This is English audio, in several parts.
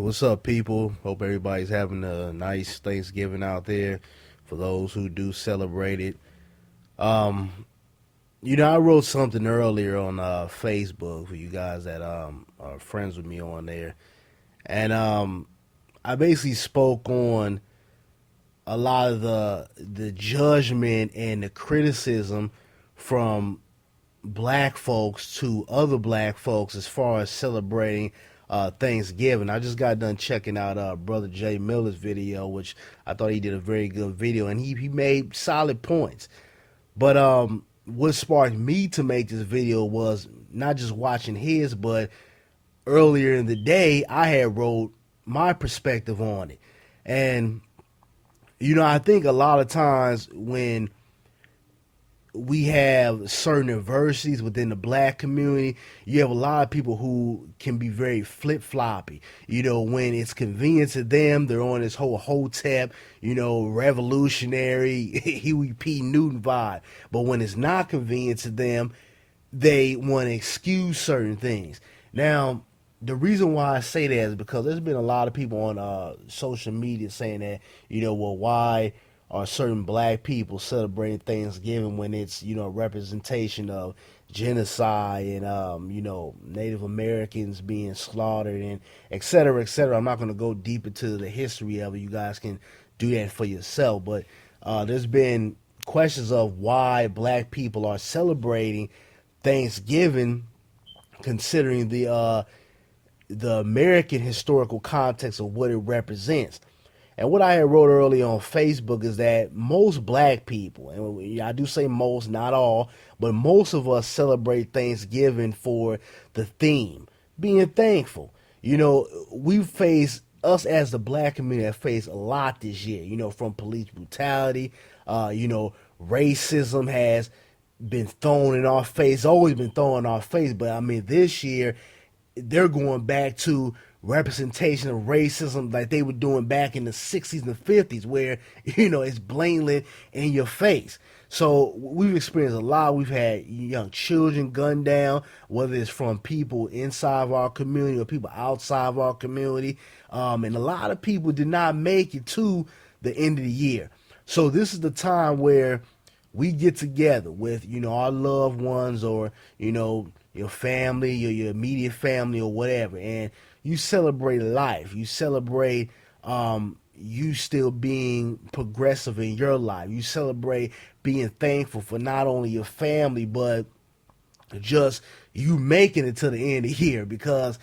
What's up, people? Hope everybody's having a nice Thanksgiving out there. For those who do celebrate it, um, I wrote something earlier on Facebook for you guys that are friends with me on there, and I basically spoke on a lot of the judgment and the criticism from black folks to other black folks as far as celebrating Thanksgiving. I just got done checking out Brother Jay Miller's video, which I thought he did a very good video, and he made solid points. But what sparked me to make this video was not just watching his, but earlier in the day, I had wrote my perspective on it. And, I think a lot of times when we have certain adversities within the black community. You have a lot of people who can be very flip floppy. When it's convenient to them, they're on this whole hotep, revolutionary Huey P. Newton vibe. But when it's not convenient to them, they want to excuse certain things. Now, the reason why I say that is because there's been a lot of people on social media saying that, well, why are certain black people celebrating Thanksgiving when it's, a representation of genocide and, Native Americans being slaughtered and et cetera, et cetera. I'm not going to go deep into the history of it. You guys can do that for yourself. But there's been questions of why black people are celebrating Thanksgiving considering the American historical context of what it represents. And what I had wrote earlier on Facebook is that most black people, and I do say most, not all, but most of us celebrate Thanksgiving for the theme, being thankful. Us as the black community have faced a lot this year, from police brutality, racism has been thrown in our face, always been thrown in our face. But I mean, this year, they're going back to representation of racism like they were doing back in the 60s and 50s where it's blatantly in your face. So we've experienced a lot. We've had young children gunned down, whether it's from people inside of our community or people outside of our community, and a lot of people did not make it to the end of the year. So this is the time where we get together with our loved ones or your family, your immediate family or whatever, and you celebrate life. You celebrate you still being progressive in your life. You celebrate being thankful for not only your family but just you making it to the end of the year. Because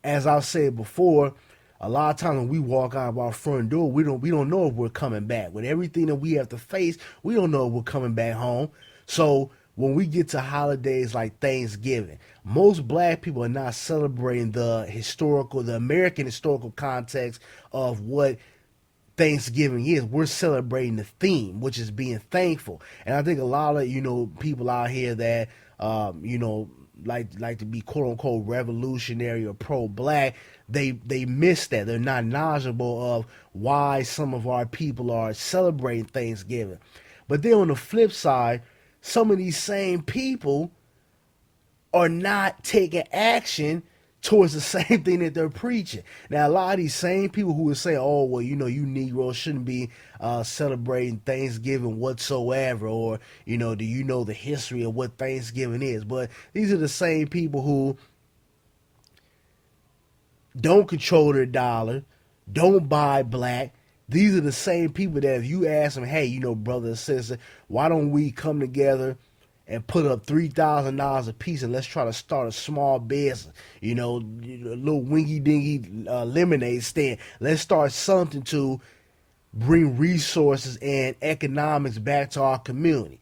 as I've said before, a lot of times when we walk out of our front door, we don't know if we're coming back. With everything that we have to face, we don't know if we're coming back home. So when we get to holidays like Thanksgiving, most black people are not celebrating the American historical context of what Thanksgiving is. We're celebrating the theme, which is being thankful. And I think a lot of, people out here that, like to be quote unquote revolutionary or pro black, they miss that. They're not knowledgeable of why some of our people are celebrating Thanksgiving. But then on the flip side, some of these same people are not taking action towards the same thing that they're preaching. Now, a lot of these same people who would say, oh, well, you Negroes shouldn't be celebrating Thanksgiving whatsoever, or, do you know the history of what Thanksgiving is? But these are the same people who don't control their dollar, don't buy black. These are the same people that if you ask them, hey, brother and sister, why don't we come together and put up $3,000 a piece and let's try to start a small business, a little wingy dingy lemonade stand. Let's start something to bring resources and economics back to our community.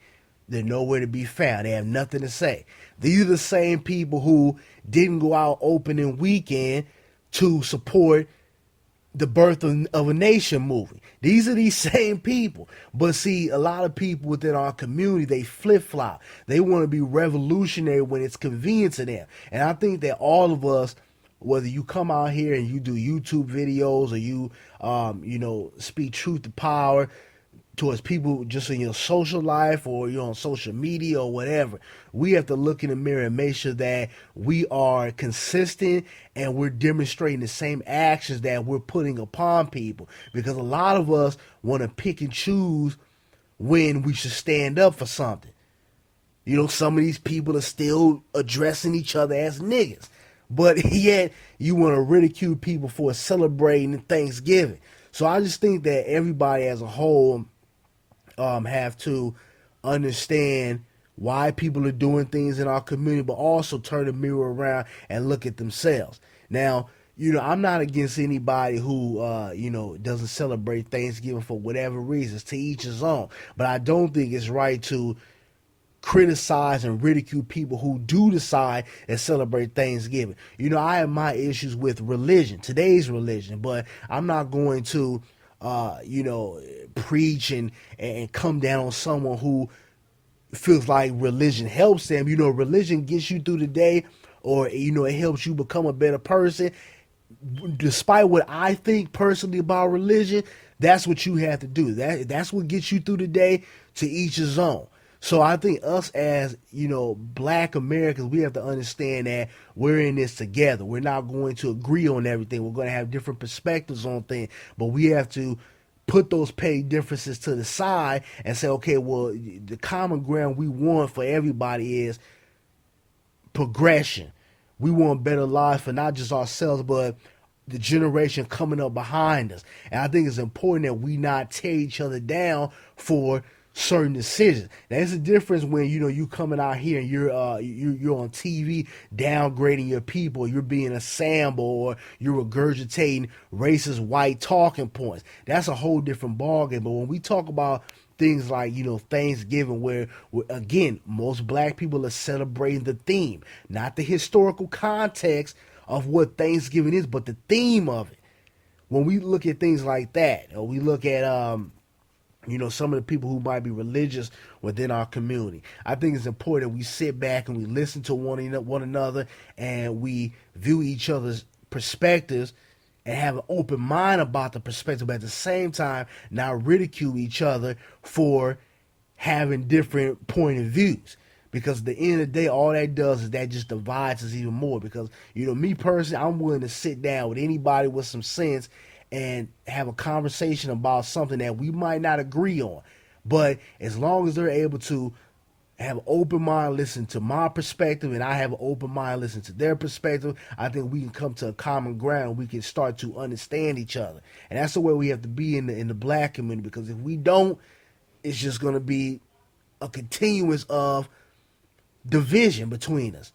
They're nowhere to be found. They have nothing to say. These are the same people who didn't go out opening weekend to support the birth of a nation movie. These are these same people. But see, a lot of people within our community, they flip-flop. They want to be revolutionary when it's convenient to them. And I think that all of us, whether you come out here and you do YouTube videos or you, speak truth to power, towards people just in your social life or you're on social media or whatever. We have to look in the mirror and make sure that we are consistent and we're demonstrating the same actions that we're putting upon people. Because a lot of us want to pick and choose when we should stand up for something. You know, some of these people are still addressing each other as niggas. But yet, you want to ridicule people for celebrating Thanksgiving. So I just think that everybody as a whole have to understand why people are doing things in our community, but also turn the mirror around and look at themselves. Now, you know, I'm not against anybody who, you know, doesn't celebrate Thanksgiving for whatever reasons, to each his own. But I don't think it's right to criticize and ridicule people who do decide and celebrate Thanksgiving. You know, I have my issues with religion, today's religion, but I'm not going to, you know, preach and come down on someone who feels like religion helps them. You know, religion gets you through the day, or, you know, it helps you become a better person. Despite what I think personally about religion, that's what you have to do. That's what gets you through the day, to each his own. So I think us as, you know, black Americans, we have to understand that we're in this together. We're not going to agree on everything. We're going to have different perspectives on things, but we have to put those petty differences to the side and say, okay, well, the common ground we want for everybody is progression. We want better lives for not just ourselves, but the generation coming up behind us. And I think it's important that we not tear each other down for certain decisions. There's a difference when, you know, you coming out here and you're on TV downgrading your people, you're being a sample, or you're regurgitating racist white talking points. That's a whole different ballgame. But when we talk about things like, you know, Thanksgiving, where again, most black people are celebrating the theme, not the historical context of what Thanksgiving is, but the theme of it. When we look at things like that, or we look at you know, some of the people who might be religious within our community, I think it's important we sit back and we listen to one another, and we view each other's perspectives and have an open mind about the perspective, but at the same time not ridicule each other for having different point of views. Because at the end of the day, all that does is that just divides us even more. Because, you know, me personally, I'm willing to sit down with anybody with some sense and have a conversation about something that we might not agree on. But as long as they're able to have an open mind, listen to my perspective, and I have an open mind, listen to their perspective, I think we can come to a common ground. We can start to understand each other. And that's the way we have to be in the black community. Because if we don't, it's just going to be a continuance of division between us.